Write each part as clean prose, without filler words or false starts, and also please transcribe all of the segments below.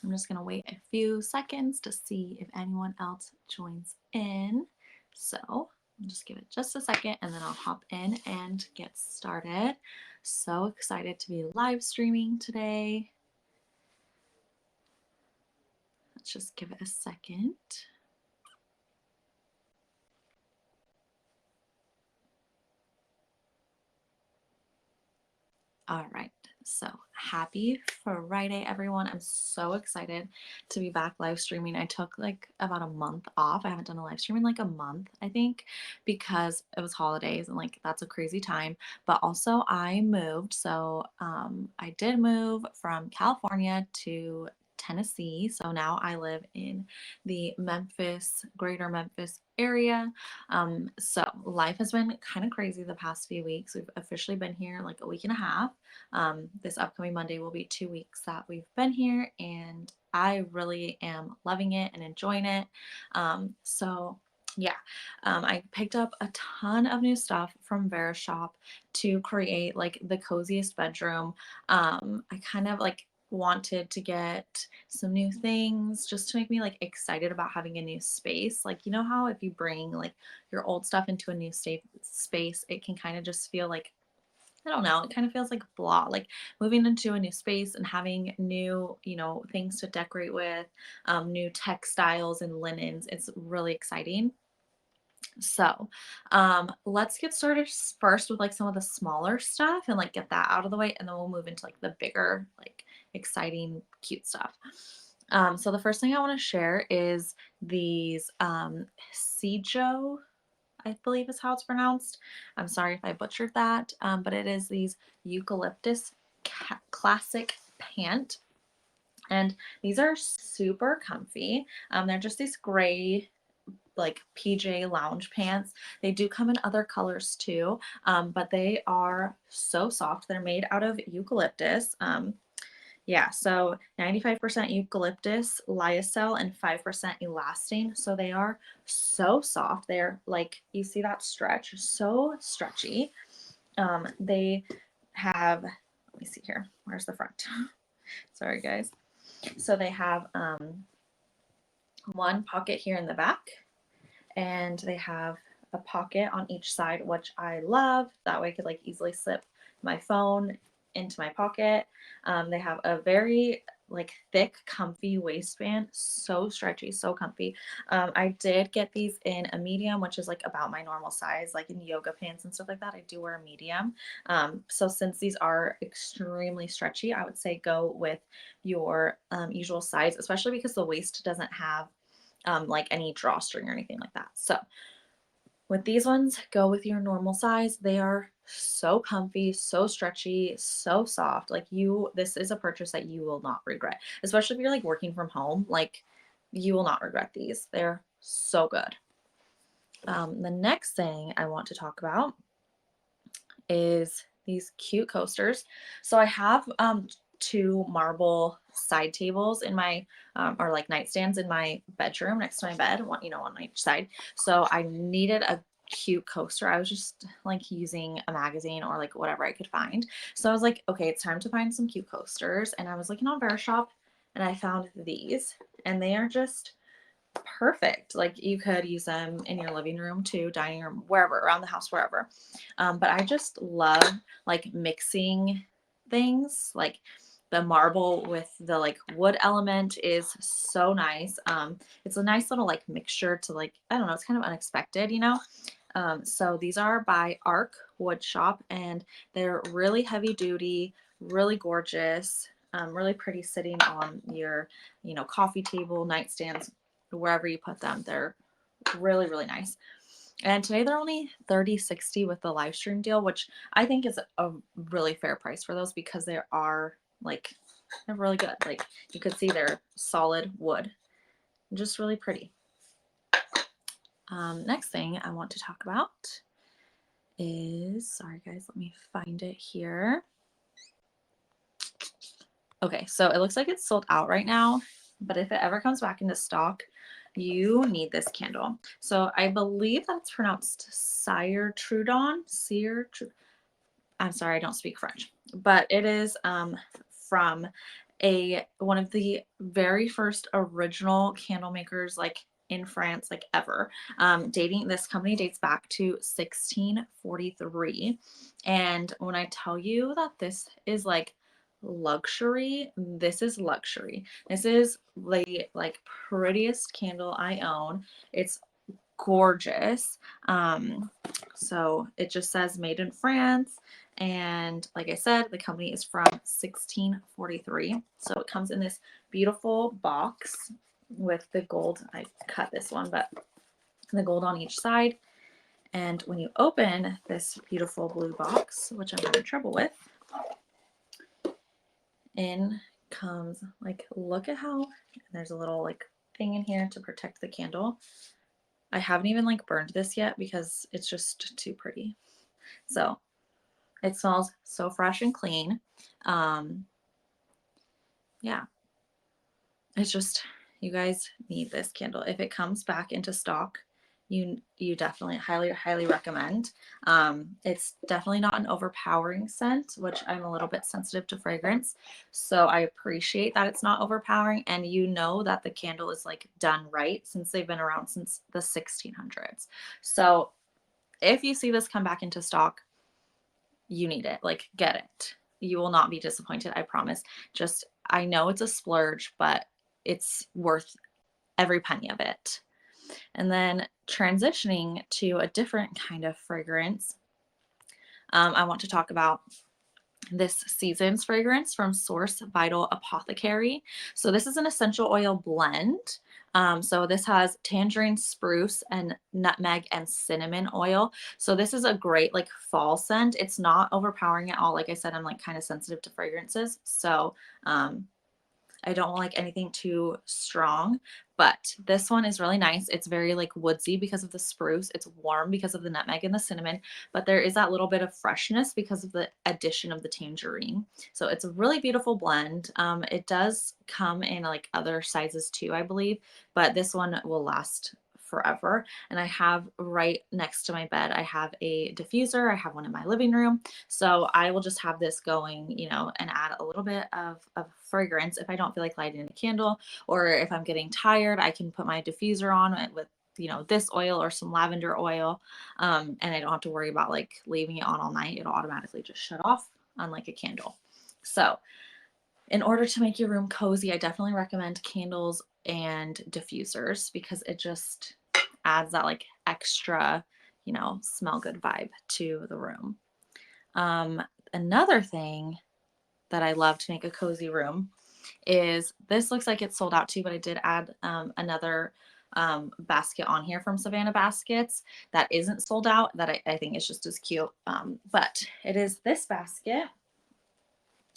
I'm just gonna wait a few seconds to see if anyone else joins in. So I'll just give it just a second and then I'll hop in and get started. So excited to be live streaming today. Let's just give it a second. All right, so happy Friday, everyone. I'm so excited to be back live streaming. I took like about a month off. I haven't done a live stream in like a month, I think, because it was holidays and like that's a crazy time. But also, I moved. So I did move from California to Tennessee. So now I live in the greater Memphis area. So life has been kind of crazy the past few weeks. We've officially been here like a week and a half. This upcoming Monday will be 2 weeks that we've been here, and I really am loving it and enjoying it. So yeah, I picked up a ton of new stuff from Verishop to create like the coziest bedroom. I kind of like wanted to get some new things just to make me like excited about having a new space. Like, you know how if you bring like your old stuff into a new space, it can kind of just feel like, I don't know, it kind of feels like blah, like moving into a new space and having new, things to decorate with, new textiles and linens. It's really exciting. So, let's get started first with like some of the smaller stuff and like get that out of the way, and then we'll move into like the bigger, like exciting, cute stuff. So the first thing I want to share is these Sijo, I believe is how it's pronounced. I'm sorry if I butchered that, but it is these Eucalyptus classic pant. And these are super comfy. They're just these gray like PJ lounge pants. They do come in other colors too, but they are so soft. They're made out of eucalyptus. Yeah, so 95% eucalyptus, lyocell, and 5% elastane. So they are so soft. They're like, you see that stretch? So stretchy. They have, let me see here. Where's the front? Sorry, guys. So they have one pocket here in the back, and they have a pocket on each side, which I love. That way I could like easily slip my phone into my pocket. They have a very like thick, comfy waistband, so stretchy, so comfy. I did get these in a medium, which is like about my normal size, like in yoga pants and stuff like that. I do wear a medium. So since these are extremely stretchy, I would say go with your usual size, especially because the waist doesn't have like any drawstring or anything like that. So with these ones, go with your normal size. They are so comfy, so stretchy, so soft. Like this is a purchase that you will not regret, especially if you're like working from home. Like you will not regret these. They're so good. The next thing I want to talk about is these cute coasters. So I have two marble side tables in my or like nightstands in my bedroom next to my bed, one on each side. So I needed a cute coaster. I was just like using a magazine or like whatever I could find. So I was like, okay, it's time to find some cute coasters. And I was looking on Verishop and I found these, and they are just perfect. Like you could use them in your living room too, dining room, wherever, around the house, wherever. But I just love like mixing things. Like the marble with the like wood element is so nice. It's a nice little like mixture to like, I don't know, it's kind of unexpected, you know? So these are by Arc Wood Shop, and they're really heavy duty, really gorgeous, really pretty sitting on your, coffee table, nightstands, wherever you put them. They're really, really nice. And today they're only $30.60 with the live stream deal, which I think is a really fair price for those because they are like, they're really good. Like you could see they're solid wood, just really pretty. Next thing I want to talk about is, sorry guys, let me find it here. Okay, so it looks like it's sold out right now, but if it ever comes back into stock, you need this candle. So I believe that's pronounced Sire Troodon. I'm sorry, I don't speak French, but it is from one of the very first original candle makers, like in France, like ever. This company dates back to 1643. And when I tell you that this is like luxury, this is luxury. This is the like prettiest candle I own. It's gorgeous. So it just says made in France. And like I said, the company is from 1643. So it comes in this beautiful box with the gold. I cut this one, but the gold on each side. And when you open this beautiful blue box, which I'm having trouble with, in comes like, look at how there's a little like thing in here to protect the candle. I haven't even like burned this yet because it's just too pretty. So it smells so fresh and clean. Yeah, it's just, you guys need this candle. If it comes back into stock, you definitely highly recommend. It's definitely not an overpowering scent, which I'm a little bit sensitive to fragrance, so I appreciate that it's not overpowering, and you know that the candle is like done right since they've been around since the 1600s. So if you see this come back into stock, you need it. Like, get it. You will not be disappointed, I promise. Just, I know it's a splurge, but it's worth every penny of it. And then transitioning to a different kind of fragrance, I want to talk about this season's fragrance from Source Vital Apothecary. So this is an essential oil blend. So this has tangerine, spruce, and nutmeg and cinnamon oil. So this is a great like fall scent. It's not overpowering at all. Like I said, I'm like kind of sensitive to fragrances. So I don't like anything too strong, but this one is really nice. It's very like woodsy because of the spruce. It's warm because of the nutmeg and the cinnamon, but there is that little bit of freshness because of the addition of the tangerine. So it's a really beautiful blend. It does come in like other sizes too, I believe, but this one will last forever. And I have right next to my bed, I have a diffuser. I have one in my living room. So I will just have this going, you know, and add a little bit of fragrance if I don't feel like lighting a candle, or if I'm getting tired, I can put my diffuser on it with, you know, this oil or some lavender oil. And I don't have to worry about like leaving it on all night. It'll automatically just shut off, unlike a candle. So in order to make your room cozy, I definitely recommend candles and diffusers because it just adds that like extra, you know, smell good vibe to the room. Another thing that I love to make a cozy room is, this looks like it's sold out too, but I did add another basket on here from Savannah Baskets that isn't sold out that I think is just as cute. But it is this basket.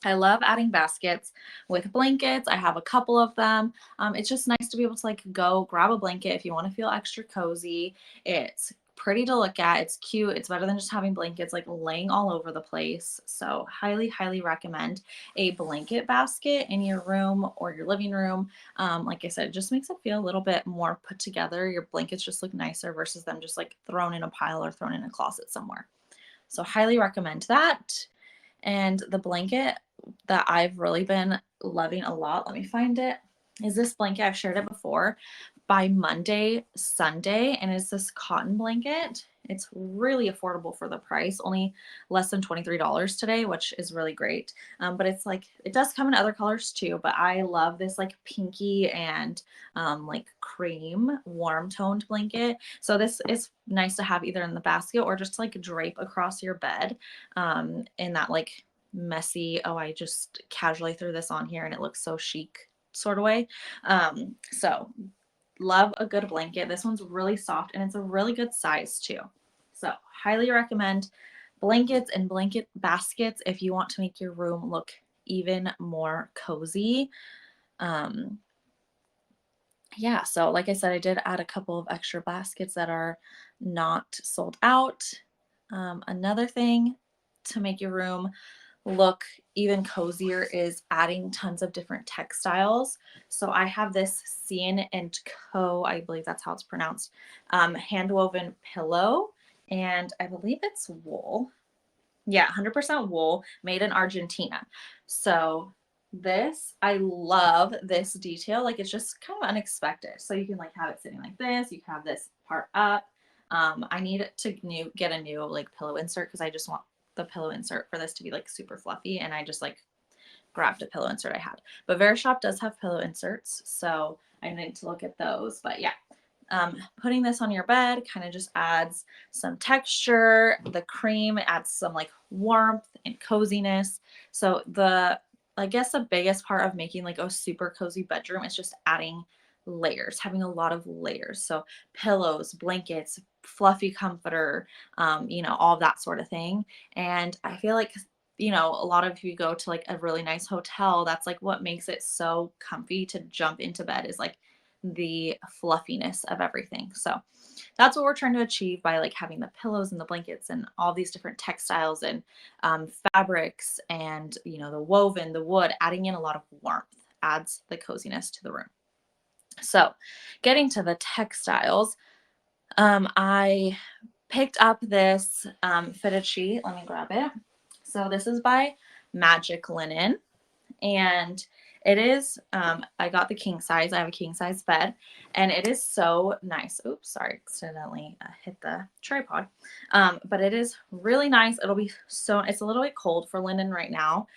I love adding baskets with blankets. I have a couple of them. It's just nice to be able to like go grab a blanket if you want to feel extra cozy. It's pretty to look at. It's cute. It's better than just having blankets like laying all over the place. So highly recommend a blanket basket in your room or your living room. Like I said, it just makes it feel a little bit more put together. Your blankets just look nicer versus them just like thrown in a pile or thrown in a closet somewhere. So highly recommend that. And the blanket that I've really been loving a lot, let me find it, is this blanket. I've shared it before, by Monday, Sunday, and it's this cotton blanket. It's really affordable for the price, only less than $23 today, which is really great. But it's like, it does come in other colors too, but I love this like pinky and like cream warm toned blanket. So this is nice to have either in the basket or just like drape across your bed in that like messy, oh, I just casually threw this on here and it looks so chic sort of way. So love a good blanket. This one's really soft and it's a really good size too. So highly recommend blankets and blanket baskets if you want to make your room look even more cozy. Yeah, so like I said, I did add a couple of extra baskets that are not sold out. Another thing to make your room look even cozier is adding tons of different textiles. So I have this Cian and Co, I believe that's how it's pronounced, hand woven pillow, and I believe it's wool. Yeah, 100% wool, made in Argentina. So this, I love this detail. Like it's just kind of unexpected. So you can like have it sitting like this. You can have this part up. I need to get a new like pillow insert because I just want the pillow insert for this to be like super fluffy. And I just like grabbed a pillow insert I had. But Verishop does have pillow inserts, so I need to look at those. But yeah, putting this on your bed kind of just adds some texture. The cream adds some like warmth and coziness. So I guess the biggest part of making like a super cozy bedroom is just adding layers, having a lot of layers. So pillows, blankets, fluffy comforter, all of that sort of thing. And I feel like a lot of you go to like a really nice hotel, that's like what makes it so comfy to jump into bed is like the fluffiness of everything. So that's what we're trying to achieve by like having the pillows and the blankets and all these different textiles and fabrics and the woven, the wood, adding in a lot of warmth adds the coziness to the room. So getting to the textiles, I picked up this fitted sheet. Let me grab it. So this is by Magic Linen, and it is I got the king size. I have a king size bed, and it is so nice. Oops, sorry, accidentally hit the tripod. But it is really nice. It's a little bit cold for linen right now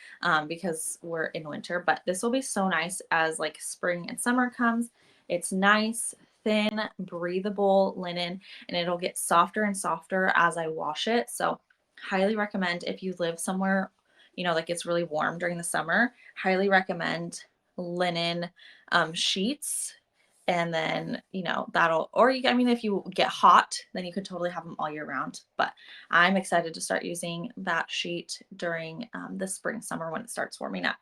because we're in winter, but this will be so nice as like spring and summer comes. It's nice, thin, breathable linen, and it'll get softer and softer as I wash it. So highly recommend if you live somewhere like it's really warm during the summer, highly recommend linen sheets. And then, if you get hot, then you could totally have them all year round. But I'm excited to start using that sheet during the spring, summer when it starts warming up.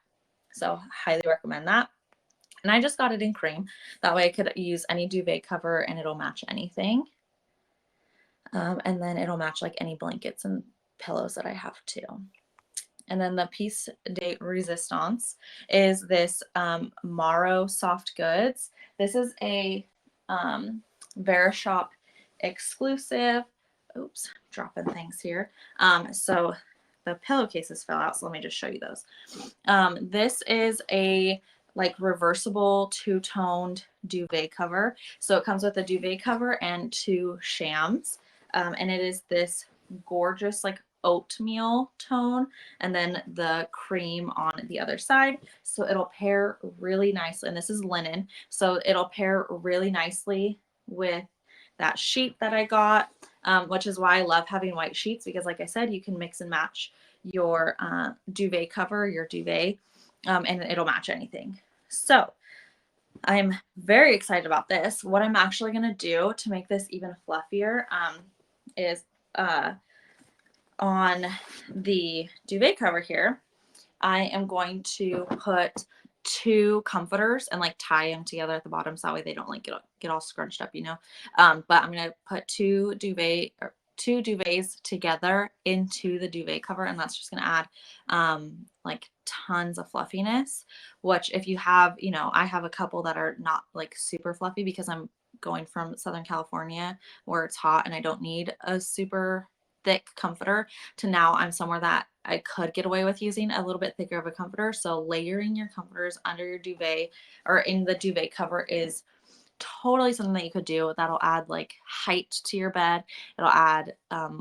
So highly recommend that. And I just got it in cream. That way I could use any duvet cover and it'll match anything. And then it'll match like any blankets and pillows that I have too. And then the piece de resistance is this Maro soft goods. This is a Verishop exclusive. Oops, dropping things here. So the pillowcases fell out, so let me just show you those. This is a like reversible two-toned duvet cover. So it comes with a duvet cover and two shams. And it is this gorgeous like oatmeal tone and then the cream on the other side. So it'll pair really nicely. And this is linen. So it'll pair really nicely with that sheet that I got, which is why I love having white sheets because like I said, you can mix and match your duvet cover, your duvet, and it'll match anything. So I'm very excited about this. What I'm actually going to do to make this even fluffier is on the duvet cover here, I am going to put two comforters and like tie them together at the bottom so that way they don't like get all scrunched up, but I'm going to put two duvets together into the duvet cover, and that's just going to add like tons of fluffiness, which if you have, I have a couple that are not like super fluffy because I'm going from Southern California where it's hot and I don't need a super thick comforter to now I'm somewhere that I could get away with using a little bit thicker of a comforter. So layering your comforters under your duvet or in the duvet cover is totally something that you could do. That'll add like height to your bed. It'll add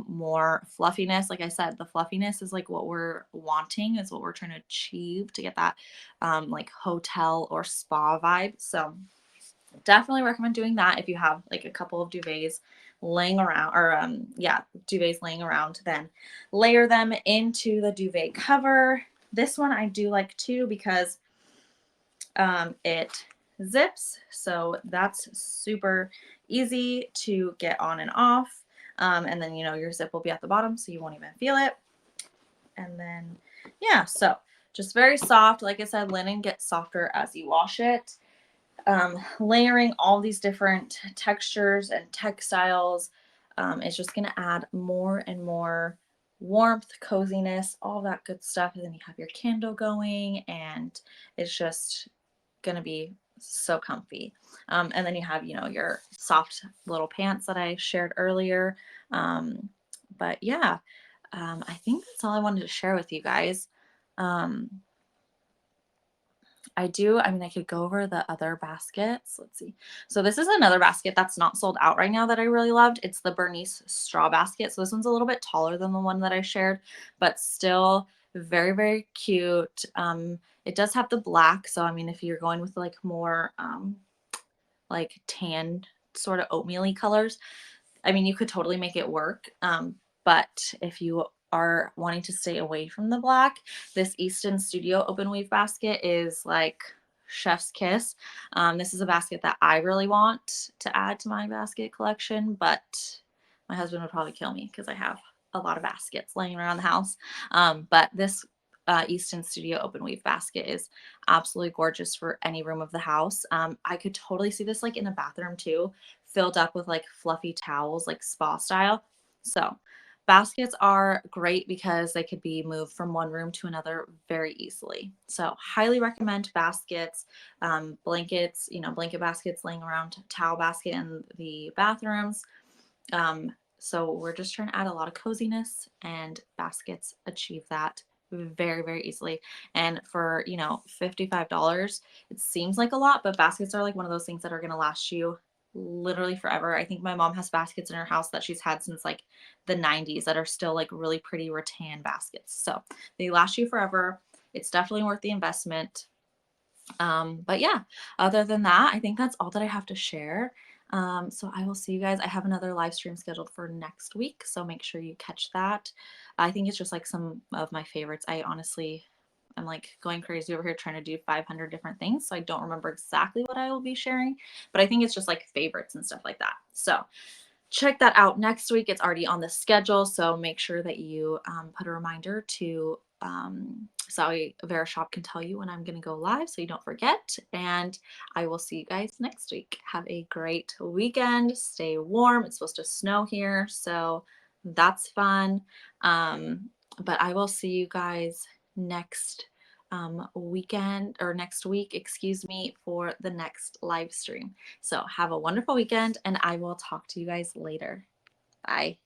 more fluffiness. Like I said, the fluffiness is like what we're wanting, is what we're trying to achieve to get that like hotel or spa vibe. So definitely recommend doing that if you have like a couple of duvets laying around or duvets laying around, then layer them into the duvet cover. This one I do like too because it zips, so that's super easy to get on and off, and then your zip will be at the bottom so you won't even feel it. And then so just very soft. Like I said, linen gets softer as you wash it. Layering all these different textures and textiles is just going to add more and more warmth, coziness, all that good stuff. And then you have your candle going and it's just going to be so comfy. And then you have, your soft little pants that I shared earlier. But yeah, I think that's all I wanted to share with you guys. I mean, I could go over the other baskets. Let's see. So this is another basket that's not sold out right now that I really loved. It's the Bernice straw basket. So this one's a little bit taller than the one that I shared, but still very, very cute. It does have the black. So, I mean, if you're going with like more like tan sort of oatmeal-y colors, I mean, you could totally make it work. But if you are wanting to stay away from the black, this Easton Studio open weave basket is like chef's kiss. This is a basket that I really want to add to my basket collection, but my husband would probably kill me because I have a lot of baskets laying around the house. But this Easton Studio open weave basket is absolutely gorgeous for any room of the house. I could totally see this like in a bathroom too, filled up with like fluffy towels, like spa style. So baskets are great because they could be moved from one room to another very easily. So highly recommend baskets, blankets, blanket baskets laying around, towel basket in the bathrooms. So we're just trying to add a lot of coziness, and baskets achieve that very, very easily. And for, $55, it seems like a lot, but baskets are like one of those things that are going to last you literally forever. I think my mom has baskets in her house that she's had since like the 90s that are still like really pretty rattan baskets. So they last you forever. It's definitely worth the investment. But yeah, other than that, I think that's all that I have to share. So I will see you guys. I have another live stream scheduled for next week, so make sure you catch that. I think it's just like some of my favorites. I'm like going crazy over here trying to do 500 different things, so I don't remember exactly what I will be sharing, but I think it's just like favorites and stuff like that. So check that out next week. It's already on the schedule, so make sure that you put a reminder to Sally Verishop can tell you when I'm going to go live so you don't forget. And I will see you guys next week. Have a great weekend. Stay warm. It's supposed to snow here, so that's fun. But I will see you guys next weekend or next week, excuse me, for the next live stream. So have a wonderful weekend, and I will talk to you guys later. Bye.